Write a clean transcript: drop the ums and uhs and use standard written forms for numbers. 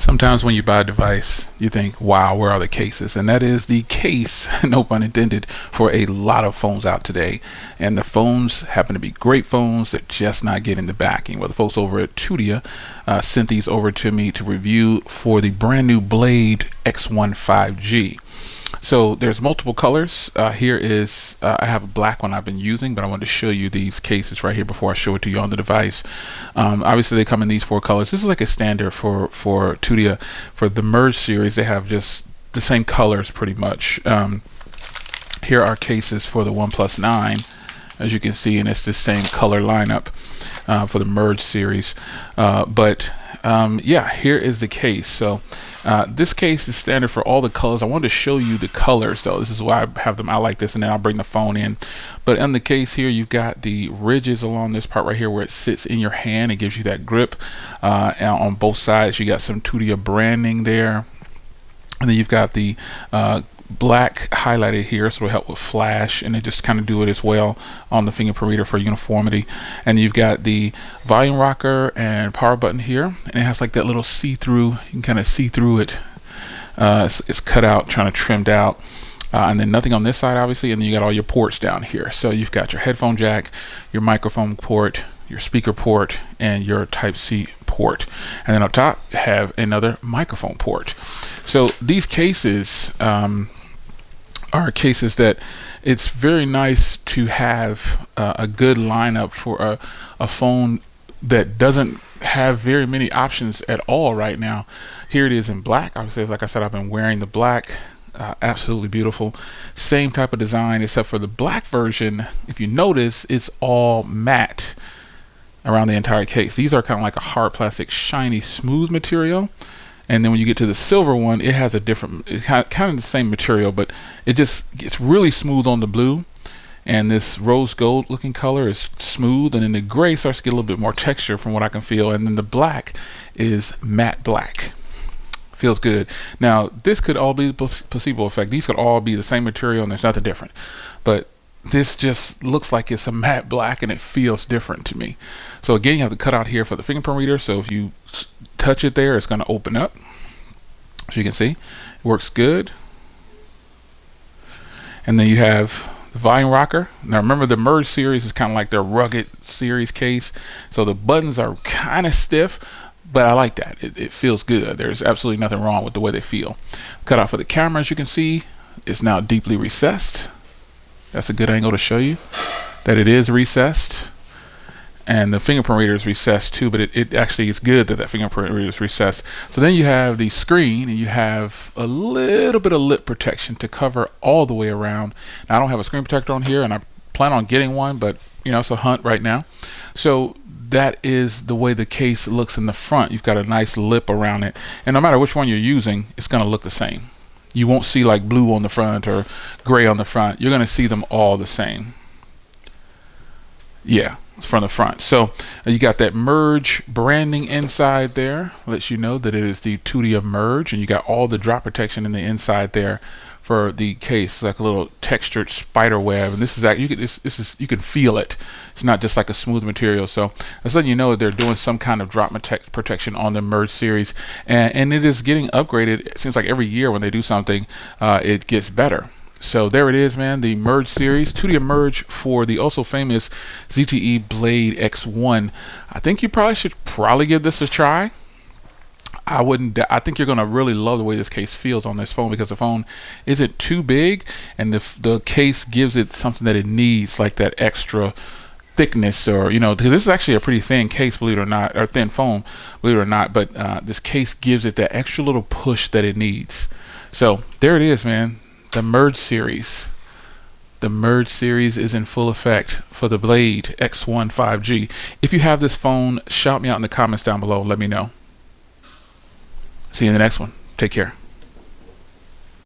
Sometimes when you buy a device, you think, wow, where are the cases? And that is the case, no pun intended, for a lot of phones out today. And the phones happen to be great phones that just not getting the backing. Well, the folks over at Tudia sent these over to me to review for the brand new Blade X1 5G. So there's multiple colors. Here is, I have a black one I've been using, but I wanted to show you these cases right here before I show it to you on the device. Obviously they come in these 4 colors. This is like a standard for Tudia. For the Merge series, they have just the same colors pretty much. Here are cases for the OnePlus 9, as you can see, and it's the same color lineup for the Merge series. Yeah, here is the case. So this case is standard for all the colors. I wanted to show you the colors, though. This is why I have them out like this, and then I'll bring the phone in. But in the case here, you've got the ridges along this part right here where it sits in your hand. It gives you that grip. And on both sides, you got some Tudia branding there. And then you've got the black highlighted here, so it'll help with flash, and they just kind of do it as well on the fingerprint reader for uniformity. And you've got the volume rocker and power button here, and it has like that little see-through, you can kind of see through it. It's cut out, trying to trimmed out. And then nothing on this side, obviously, and then you got all your ports down here. So you've got your headphone jack, your microphone port, your speaker port, and your Type-C port. And then up top you have another microphone port. So these cases are cases that it's very nice to have a good lineup for a phone that doesn't have very many options at all right now. Here it is in black. Obviously, like I said, I've been wearing the black. Absolutely beautiful. Same type of design, except for the black version, if you notice, it's all matte around the entire case. These are kind of like a hard plastic, shiny, smooth material. And then when you get to the silver one, it has a different, it's kind of the same material, but it just gets really smooth on the blue. And this rose gold looking color is smooth, and then the gray starts to get a little bit more texture from what I can feel. And then the black is matte black. Feels good. Now, this could all be placebo effect. These could all be the same material and there's nothing different. But this just looks like it's a matte black and it feels different to me. So again, you have the cutout here for the fingerprint reader. So if you touch it there, it's going to open up. As you can see, it works good. And then you have the volume rocker. Now remember, the Merge series is kind of like their rugged series case. So the buttons are kind of stiff, but I like that. It feels good. There's absolutely nothing wrong with the way they feel. Cutout for the camera, as you can see, is now deeply recessed. That's a good angle to show you that it is recessed. And the fingerprint reader is recessed too, but it actually is good that that fingerprint reader is recessed. So then you have the screen, and you have a little bit of lip protection to cover all the way around. Now, I don't have a screen protector on here, and I plan on getting one, but you know, it's a hunt right now. So that is the way the case looks in the front. You've got a nice lip around it, and no matter which one you're using, it's going to look the same. You won't see like blue on the front or gray on the front. You're going to see them all the same. Yeah, from the front. So you got that Merge branding inside there, lets you know that it is the Tudia Merge, and you got all the drop protection in the inside there for the case. It's like a little textured spider web, and this is actually, you can feel it. It's not just like a smooth material. So that's letting you know that they're doing some kind of drop protection on the Merge series, and it is getting upgraded. It seems like every year when they do something, it gets better. So there it is, man, the Merge series, Tudia Merge for the also famous ZTE Blade X1. I think you should give this a try. I think you're going to really love the way this case feels on this phone, because the phone isn't too big, and the case gives it something that it needs, like that extra thickness, or you know, because this is actually a pretty thin case, believe it or not, or thin phone, believe it or not, but this case gives it that extra little push that it needs. So there it is, man. The Merge series. The Merge series is in full effect for the Blade X1 5G. If you have this phone, shout me out in the comments down below. Let me know. See you in the next one. Take care.